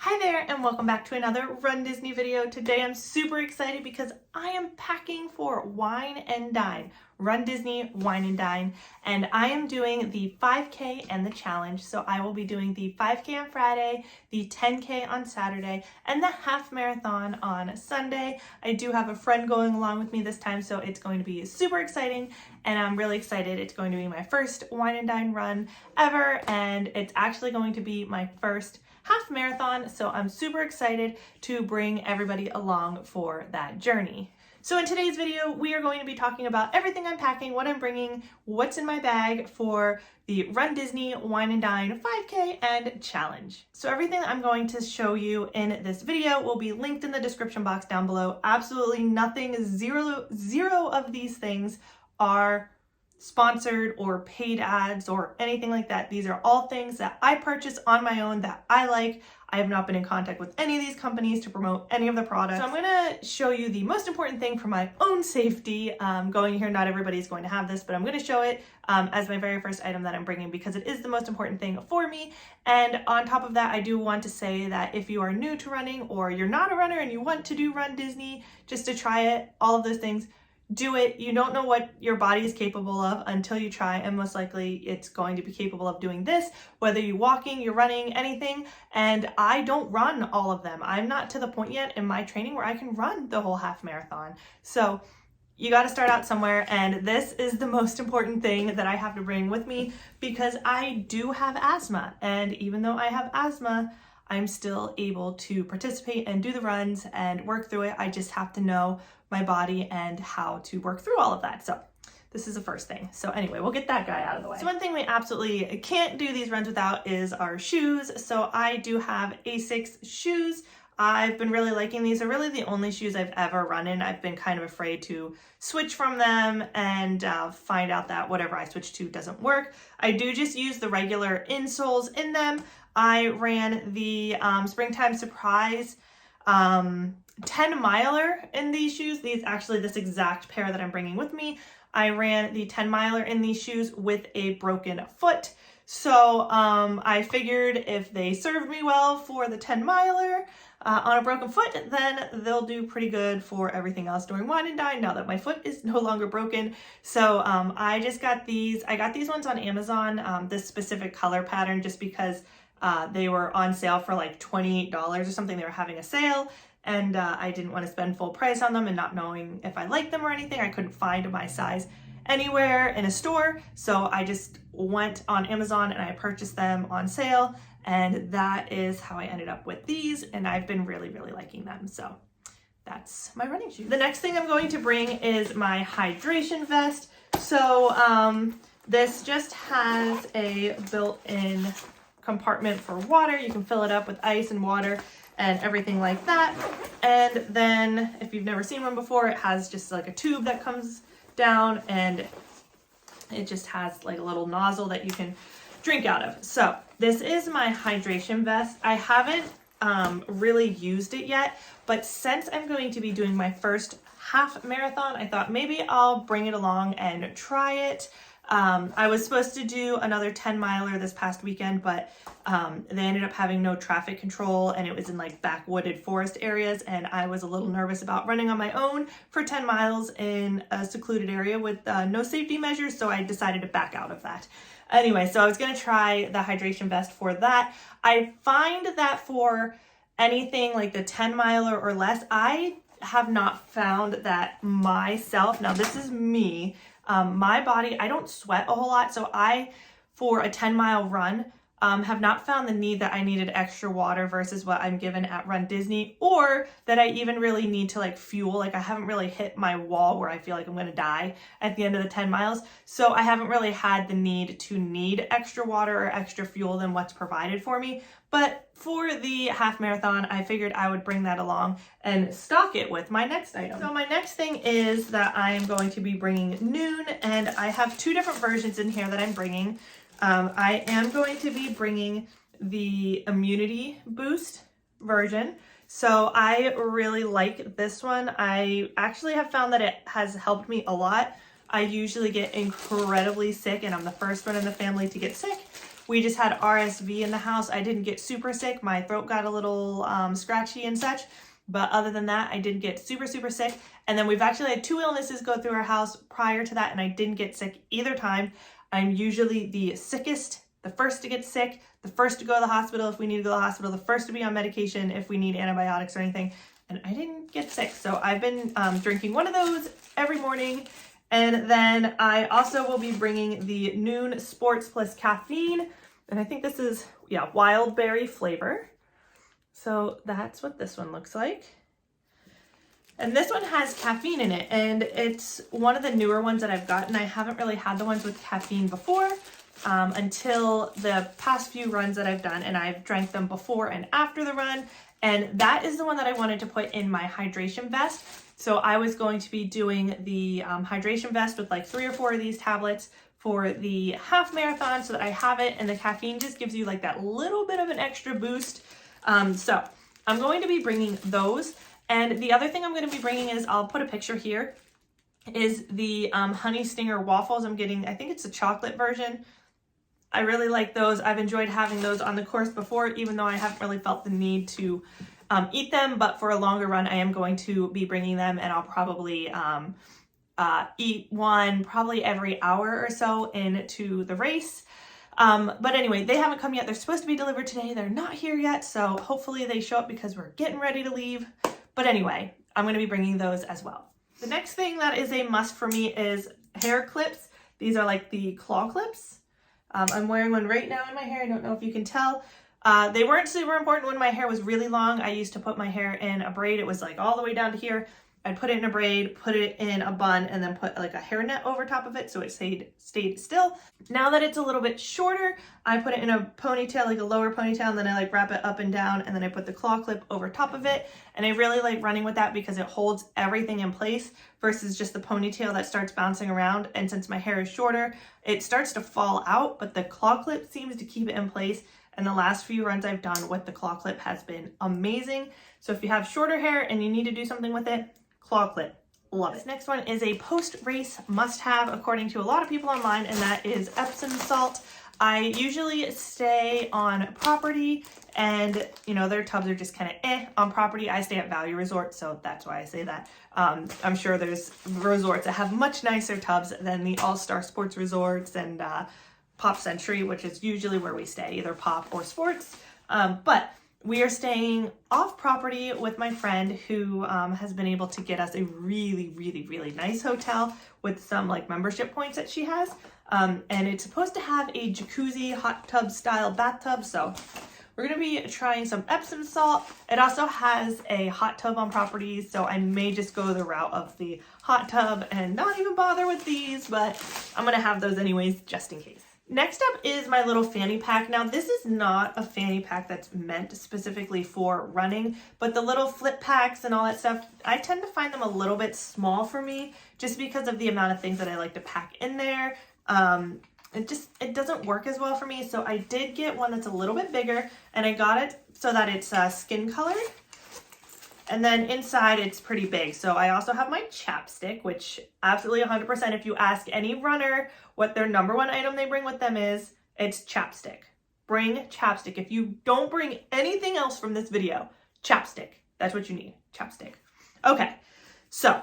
Hi there and welcome back to another Run Disney video. Today I'm super excited because I am packing for Wine and Dine. Run Disney, Wine and Dine. And I am doing the 5K and the challenge. So I will be doing the 5K on Friday, the 10K on Saturday, and the half marathon on Sunday. I do have a friend going along with me this time, so it's going to be super exciting. And I'm really excited. It's going to be my first Wine and Dine run ever. And it's actually going to be my first half marathon, so I'm super excited to bring everybody along for that journey. So in today's video, we are going to be talking about everything I'm packing, what I'm bringing, what's in my bag for the Run Disney, Wine and Dine 5K and challenge. So everything I'm going to show you in this video will be linked in the description box down below. Absolutely nothing, zero of these things are sponsored or paid ads or anything like that. These are all things that I purchase on my own that I like. I have not been in contact with any of these companies to promote any of the products. So I'm gonna show you the most important thing for my own safety. Going here, not everybody's going to have this, but I'm gonna show it as my very first item that I'm bringing because it is the most important thing for me. And on top of that, I do want to say that if you are new to running or you're not a runner and you want to do Run Disney just to try it, all of those things, do it. You don't know what your body is capable of until you try, and most likely it's going to be capable of doing this, whether you're walking, you're running, anything. And I don't run all of them. I'm not to the point yet in my training where I can run the whole half marathon. So you got to start out somewhere, and this is the most important thing that I have to bring with me because I do have asthma. And even though I have asthma, I'm still able to participate and do the runs and work through it. I just have to know my body and how to work through all of that. So this is the first thing. So anyway, we'll get that guy out of the way. So one thing we absolutely can't do these runs without is our shoes. So I do have Asics shoes. I've been really liking these. They're really the only shoes I've ever run in. I've been kind of afraid to switch from them and find out that whatever I switch to doesn't work. I do just use the regular insoles in them. I ran the Springtime Surprise 10 miler in these shoes. These actually, this exact pair that I'm bringing with me, I ran the 10 miler in these shoes with a broken foot. So I figured if they served me well for the 10 miler on a broken foot, then they'll do pretty good for everything else during Wine and Dine now that my foot is no longer broken. So I just got these. I got these ones on Amazon, this specific color pattern, just because they were on sale for like $28 or something. They were having a sale. And I didn't want to spend full price on them, and not knowing if I liked them or anything, I couldn't find my size anywhere in a store. So I just went on Amazon and I purchased them on sale, and that is how I ended up with these, and I've been really liking them. So that's my running shoes. The next thing I'm going to bring is my hydration vest. So this just has a built-in compartment for water. You can fill it up with ice and water and everything like that. And then if you've never seen one before, it has just like a tube that comes down, and it just has like a little nozzle that you can drink out of. So this is my hydration vest. I haven't really used it yet, but since I'm going to be doing my first half marathon, I thought maybe I'll bring it along and try it. I was supposed to do another 10 miler this past weekend, but they ended up having no traffic control, and it was in like backwooded forest areas, and I was a little nervous about running on my own for 10 miles in a secluded area with no safety measures, so I decided to back out of that. Anyway, so I was going to try the hydration vest for that. I find that for anything like the 10 miler or less, I have not found that myself, now this is me, my body, I don't sweat a whole lot, so I, for a 10-mile run, have not found the need that I needed extra water versus what I'm given at Run Disney, or that I even really need to like fuel. Like I haven't really hit my wall where I feel like I'm gonna die at the end of the 10 miles. So I haven't really had the need extra water or extra fuel than what's provided for me. But for the half marathon, I figured I would bring that along and stock it with my next item. So my next thing is that I am going to be bringing Noon, and I have two different versions in here that I'm bringing. I am going to be bringing the immunity boost version. So I really like this one. I actually have found that it has helped me a lot. I usually get incredibly sick, and I'm the first one in the family to get sick. We just had RSV in the house. I didn't get super sick. My throat got a little scratchy and such. But other than that, I didn't get super sick. And then we've actually had 2 illnesses go through our house prior to that, and I didn't get sick either time. I'm usually the sickest, the first to get sick, the first to go to the hospital if we need to go to the hospital, the first to be on medication if we need antibiotics or anything. And I didn't get sick. So I've been drinking one of those every morning. And then I also will be bringing the Noon Sports Plus Caffeine. And I think this is, yeah, wild berry flavor. So that's what this one looks like. And this one has caffeine in it, and it's one of the newer ones that I've gotten. I haven't really had the ones with caffeine before until the past few runs that I've done, and I've drank them before and after the run. And that is the one that I wanted to put in my hydration vest. So I was going to be doing the hydration vest with like 3 or 4 of these tablets for the half marathon so that I have it, and the caffeine just gives you like that little bit of an extra boost. So I'm going to be bringing those. And the other thing I'm going to be bringing is, I'll put a picture here, is the Honey Stinger waffles. I'm getting, I think it's a chocolate version. I really like those. I've enjoyed having those on the course before, even though I haven't really felt the need to eat them. But for a longer run, I am going to be bringing them, and I'll probably eat one probably every hour or so into the race. But anyway, they haven't come yet. They're supposed to be delivered today. They're not here yet. So hopefully they show up because we're getting ready to leave. But anyway, I'm going to be bringing those as well. The next thing that is a must for me is hair clips. These are like the claw clips. I'm wearing one right now in my hair. I don't know if you can tell. They weren't super important when my hair was really long. I used to put my hair in a braid. It was like all the way down to here. I'd put it in a braid, put it in a bun, and then put like a hairnet over top of it so it stayed still. Now that it's a little bit shorter, I put it in a ponytail, like a lower ponytail, and then I like wrap it up and down, and then I put the claw clip over top of it. And I really like running with that because it holds everything in place versus just the ponytail that starts bouncing around. And since my hair is shorter, it starts to fall out, but the claw clip seems to keep it in place. And the last few runs I've done with the claw clip has been amazing. So if you have shorter hair and you need to do something with it, claw clip. Love it. This next one is a post-race must-have according to a lot of people online, and that is Epsom salt. I usually stay on property, and you know, their tubs are just kind of on property. I stay at Value Resort, so that's why I say that. I'm sure there's resorts that have much nicer tubs than the All-Star Sports Resorts and Pop Century, which is usually where we stay, either Pop or Sports. But we are staying off property with my friend who has been able to get us a really nice hotel with some like membership points that she has. And it's supposed to have a jacuzzi hot tub style bathtub. So we're going to be trying some Epsom salt. It also has a hot tub on property. So I may just go the route of the hot tub and not even bother with these, but I'm going to have those anyways, just in case. Next up is my little fanny pack. Now, this is not a fanny pack that's meant specifically for running, but the little flip packs and all that stuff, I tend to find them a little bit small for me just because of the amount of things that I like to pack in there. It doesn't work as well for me. So I did get one that's a little bit bigger, and I got it so that it's skin colored. And then inside it's pretty big. So I also have my chapstick, which absolutely 100%, if you ask any runner what their #1 item they bring with them is, it's chapstick. Bring chapstick. If you don't bring anything else from this video, chapstick. That's what you need, chapstick. Okay, so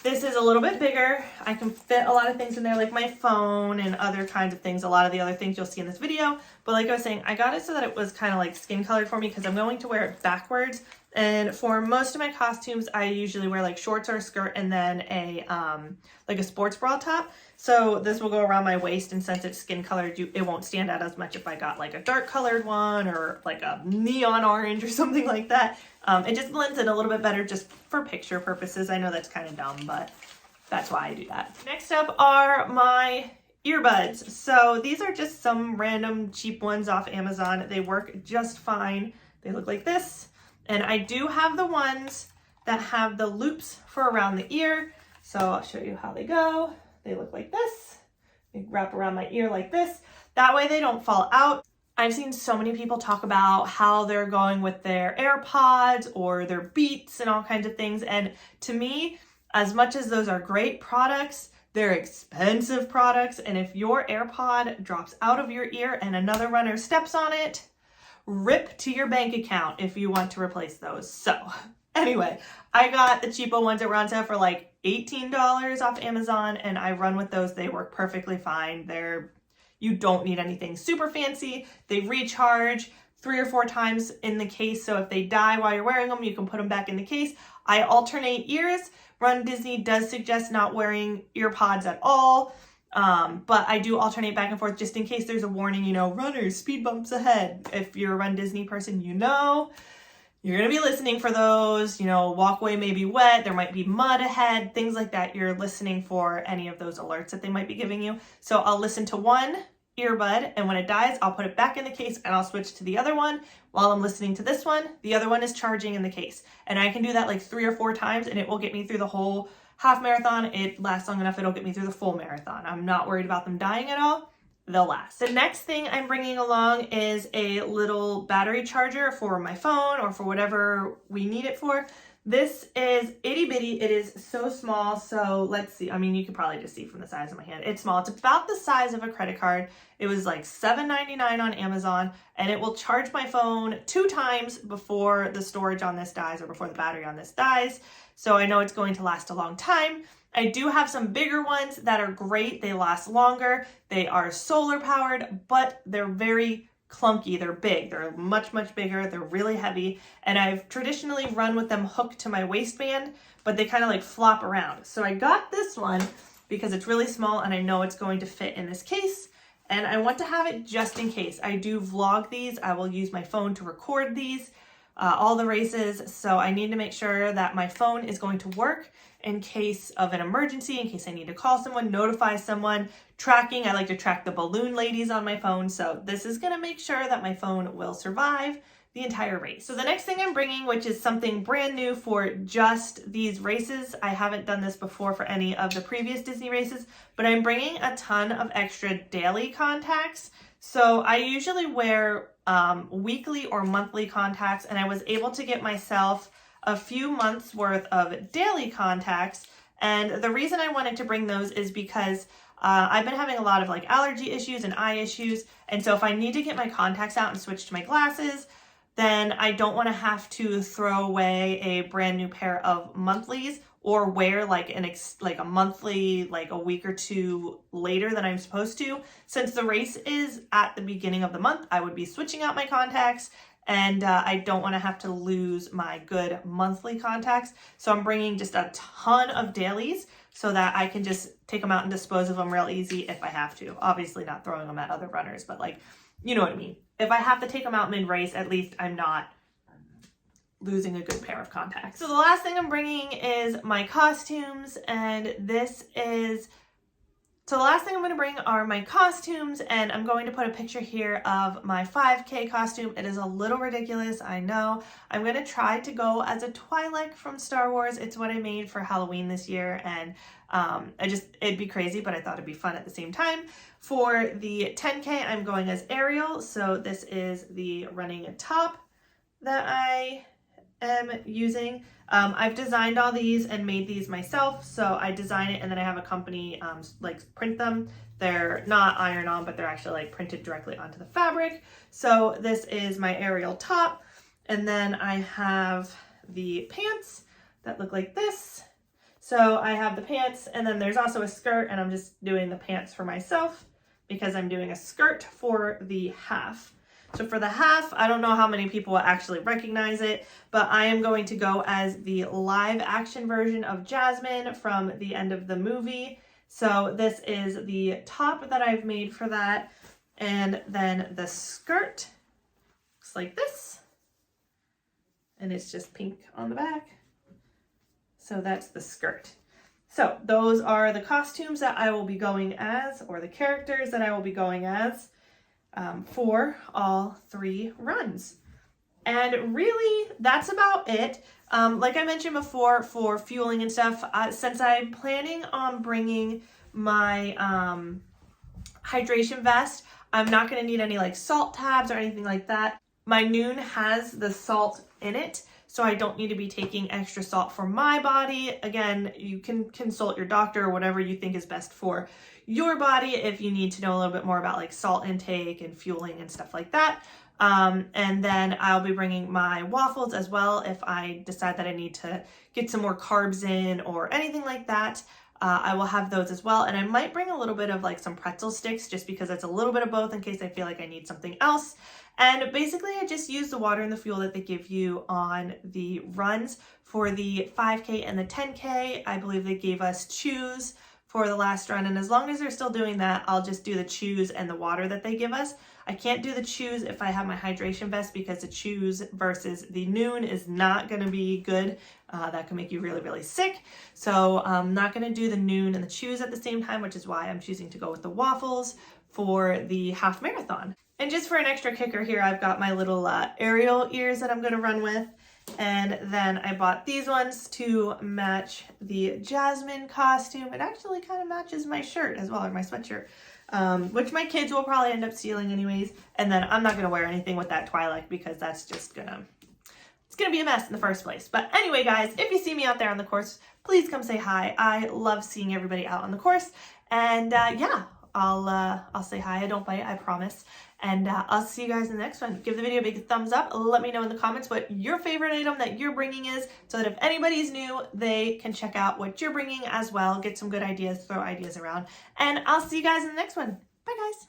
this is a little bit bigger. I can fit a lot of things in there, like my phone and other kinds of things, a lot of the other things you'll see in this video. But like I was saying, I got it so that it was kind of like skin colored for me because I'm going to wear it backwards. And for most of my costumes, I usually wear like shorts or a skirt and then a like a sports bra top. So this will go around my waist, and since it's skin colored, it won't stand out as much if I got like a dark colored one or like a neon orange or something like that. It just blends in a little bit better just for picture purposes. I know that's kind of dumb, but that's why I do that. Next up are my earbuds. So these are just some random cheap ones off Amazon. They work just fine. They look like this. And I do have the ones that have the loops for around the ear. So I'll show you how they go. They look like this. They wrap around my ear like this. That way they don't fall out. I've seen so many people talk about how they're going with their AirPods or their Beats and all kinds of things. And to me, as much as those are great products, They're expensive products, and if your AirPod drops out of your ear and another runner steps on it, rip to your bank account if you want to replace those. So anyway, I got the cheapo ones at Ron for like $18 off Amazon, and I run with those. They work perfectly fine. You don't need anything super fancy. They recharge 3 or 4 times in the case, so if they die while you're wearing them, you can put them back in the case. I alternate ears. runDisney does suggest not wearing ear pods at all, but I do alternate back and forth just in case there's a warning, you know, runners, speed bumps ahead. If you're a runDisney person, you know you're going to be listening for those. You know, walkway may be wet, there might be mud ahead, things like that. You're listening for any of those alerts that they might be giving you. So I'll listen to one earbud, and when it dies, I'll put it back in the case and I'll switch to the other one. While I'm listening to this one, the other one is charging in the case. And I can do that like 3 or 4 times, and it will get me through the whole half marathon. It lasts long enough, it'll get me through the full marathon. I'm not worried about them dying at all. They'll last. The next thing I'm bringing along is a little battery charger for my phone or for whatever we need it for. This is itty bitty. It is so small. So let's see. I mean, you can probably just see from the size of my hand. It's small. It's about the size of a credit card. It was like $7.99 on Amazon, and it will charge my phone 2 times before the storage on this dies or before the battery on this dies. So I know it's going to last a long time. I do have some bigger ones that are great. They last longer. They are solar powered, but they're very clunky. They're big. They're much, much bigger. They're really heavy. And I've traditionally run with them hooked to my waistband, but they kind of like flop around. So I got this one because it's really small and I know it's going to fit in this case. And I want to have it just in case. I do vlog these. I will use my phone to record these, all the races. So I need to make sure that my phone is going to work in case of an emergency, in case I need to call someone, notify someone. Tracking, I like to track the balloon ladies on my phone. So this is going to make sure that my phone will survive the entire race. So the next thing I'm bringing, which is something brand new for just these races. I haven't done this before for any of the previous Disney races, but I'm bringing a ton of extra daily contacts. So I usually wear weekly or monthly contacts, and I was able to get myself a few months worth of daily contacts. And the reason I wanted to bring those is because I've been having a lot of like allergy issues and eye issues. And so if I need to get my contacts out and switch to my glasses, then I don't want to have to throw away a brand new pair of monthlies or wear like a monthly, like a week or 2 later than I'm supposed to. Since the race is at the beginning of the month, I would be switching out my contacts, and I don't want to have to lose my good monthly contacts. So I'm bringing just a ton of dailies so that I can just take them out and dispose of them real easy if I have to. Obviously not throwing them at other runners, but like, you know what I mean. If I have to take them out mid-race, at least I'm not losing a good pair of contacts. So the last thing I'm bringing is my costumes, and so the last thing I'm going to bring are my costumes, and I'm going to put a picture here of my 5K costume. It is a little ridiculous, I know. I'm going to try to go as a Twi'lek from Star Wars. It's what I made for Halloween this year, and it'd be crazy, but I thought it'd be fun at the same time. For the 10K, I'm going as Ariel, so this is the running top that I am using. I've designed all these and made these myself. So I design it and then I have a company like print them. They're not iron on, but they're actually like printed directly onto the fabric. So this is my Ariel top. And then I have the pants that look like this. So I have the pants, and then there's also a skirt, and I'm just doing the pants for myself because I'm doing a skirt for the half. So for the half, I don't know how many people will actually recognize it, but I am going to go as the live action version of Jasmine from the end of the movie. So this is the top that I've made for that. And then the skirt looks like this. And it's just pink on the back. So that's the skirt. So those are the costumes that I will be going as, or the characters that I will be going as, for all 3 runs. And really, that's about it. Like I mentioned before, for fueling and stuff, since I'm planning on bringing my hydration vest, I'm not going to need any like salt tabs or anything like that. My Noon has the salt in it, so I don't need to be taking extra salt for my body. Again, you can consult your doctor or whatever you think is best for your body if you need to know a little bit more about like salt intake and fueling and stuff like that. And then I'll be bringing my waffles as well if I decide that I need to get some more carbs in or anything like that. I will have those as well. And I might bring a little bit of like some pretzel sticks just because it's a little bit of both in case I feel like I need something else. And basically I just use the water and the fuel that they give you on the runs. For the 5K and the 10K, I believe they gave us chews for the last run. And as long as they're still doing that, I'll just do the chews and the water that they give us. I can't do the chews if I have my hydration vest because the chews versus the Noon is not going to be good. That can make you really, really sick. So I'm not going to do the Noon and the chews at the same time, which is why I'm choosing to go with the waffles for the half marathon. And just for an extra kicker here, I've got my little aerial ears that I'm going to run with. And then I bought these ones to match the Jasmine costume. It actually kind of matches my shirt as well, or my sweatshirt, which my kids will probably end up stealing anyways. And then I'm not going to wear anything with that Twilight because that's just it's gonna be a mess in the first place. But anyway, guys, if you see me out there on the course, please come say hi. I love seeing everybody out on the course. And yeah, I'll say hi. I don't bite, I promise. And I'll see you guys in the next one. Give the video a big thumbs up. Let me know in the comments what your favorite item that you're bringing is, so that if anybody's new, they can check out what you're bringing as well, get some good ideas, throw ideas around. And I'll see you guys in the next one. Bye, guys.